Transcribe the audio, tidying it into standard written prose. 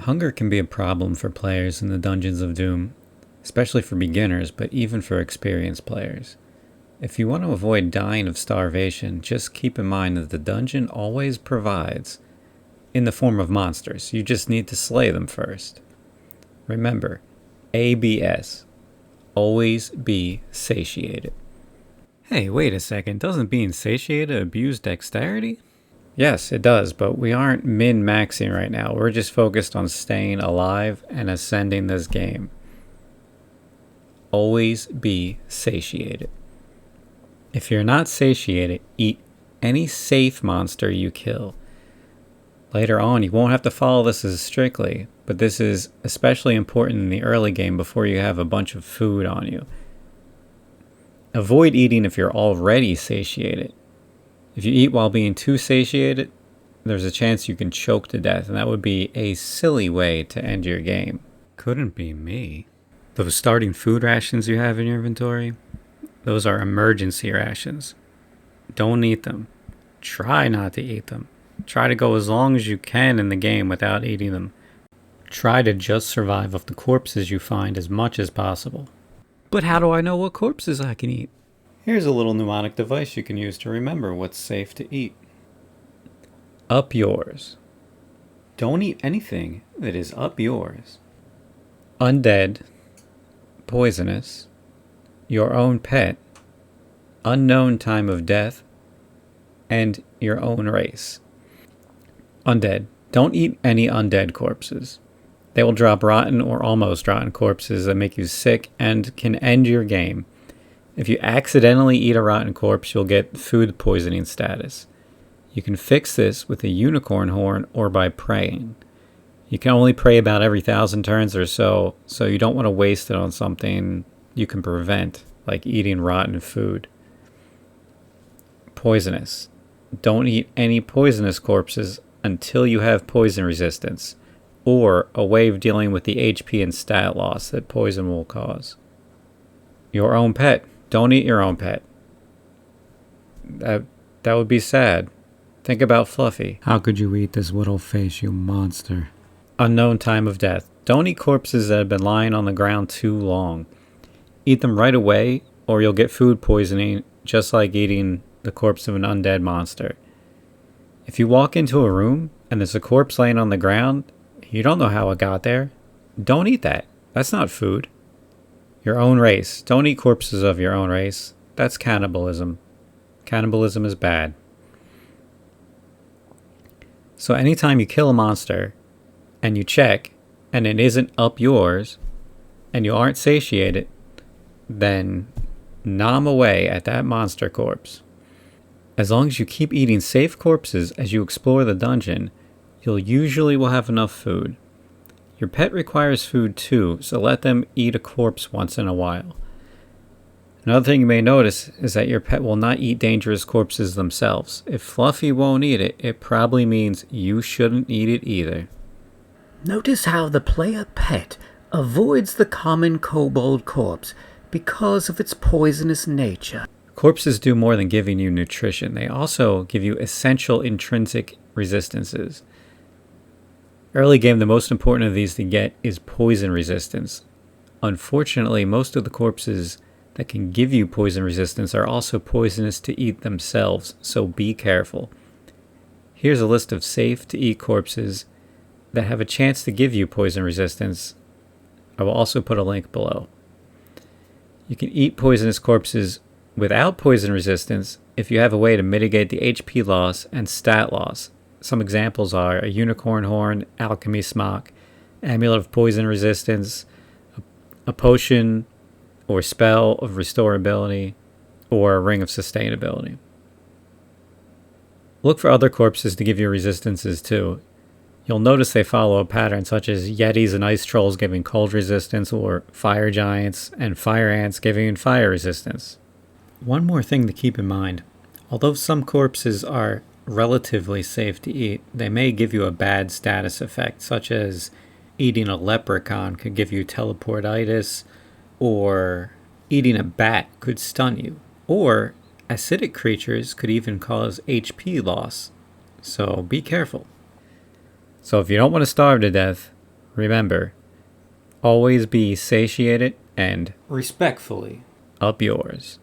Hunger can be a problem for players in the Dungeons of Doom, especially for beginners, but even for experienced players. If you want to avoid dying of starvation, just keep in mind that the dungeon always provides in the form of monsters. You just need to slay them first. Remember, ABS. Always be satiated. Hey, wait a second. Doesn't being satiated abuse dexterity? Yes, it does, but we aren't min-maxing right now. We're just focused on staying alive and ascending this game. Always be satiated. If you're not satiated, eat any safe monster you kill. Later on, you won't have to follow this as strictly, but this is especially important in the early game before you have a bunch of food on you. Avoid eating if you're already satiated. If you eat while being too satiated, there's a chance you can choke to death, and that would be a silly way to end your game. Couldn't be me. Those starting food rations you have in your inventory, those are emergency rations. Don't eat them. Try not to eat them. Try to go as long as you can in the game without eating them. Try to just survive off the corpses you find as much as possible. But how do I know what corpses I can eat? Here's a little mnemonic device you can use to remember what's safe to eat. Up yours. Don't eat anything that is up yours. Undead, poisonous, your own pet, unknown time of death, and your own race. Undead. Don't eat any undead corpses. They will drop rotten or almost rotten corpses that make you sick and can end your game. If you accidentally eat a rotten corpse, you'll get food poisoning status. You can fix this with a unicorn horn or by praying. You can only pray about every 1,000 turns or so you don't want to waste it on something you can prevent, like eating rotten food. Poisonous. Don't eat any poisonous corpses until you have poison resistance, or a way of dealing with the HP and stat loss that poison will cause. Your own pet. Don't eat your own pet. That would be sad. Think about Fluffy. How could you eat this little face, you monster? Unknown time of death. Don't eat corpses that have been lying on the ground too long. Eat them right away, or you'll get food poisoning, just like eating the corpse of an undead monster. If you walk into a room and there's a corpse laying on the ground, you don't know how it got there. Don't eat that. That's not food. Your own race. Don't eat corpses of your own race. That's cannibalism. Cannibalism is bad. So anytime you kill a monster and you check and it isn't up yours and you aren't satiated, then nom away at that monster corpse. As long as you keep eating safe corpses as you explore the dungeon, you'll usually will have enough food. Your pet requires food too, so let them eat a corpse once in a while. Another thing you may notice is that your pet will not eat dangerous corpses themselves. If Fluffy won't eat it, it probably means you shouldn't eat it either. Notice how the player pet avoids the common kobold corpse because of its poisonous nature. Corpses do more than giving you nutrition. They also give you essential intrinsic resistances. Early game, the most important of these to get is poison resistance. Unfortunately, most of the corpses that can give you poison resistance are also poisonous to eat themselves, so be careful. Here's a list of safe to eat corpses that have a chance to give you poison resistance. I will also put a link below. You can eat poisonous corpses without poison resistance if you have a way to mitigate the HP loss and stat loss. Some examples are a unicorn horn, alchemy smock, amulet of poison resistance, a potion or spell of restorability, or a ring of sustainability. Look for other corpses to give you resistances too. You'll notice they follow a pattern such as yetis and ice trolls giving cold resistance, or fire giants and fire ants giving fire resistance. One more thing to keep in mind. Although some corpses are relatively safe to eat, they may give you a bad status effect, such as eating a leprechaun could give you teleportitis, or eating a bat could stun you, or acidic creatures could even cause HP loss. So be careful. So if you don't want to starve to death, Remember, always be satiated and Respectfully. up yours.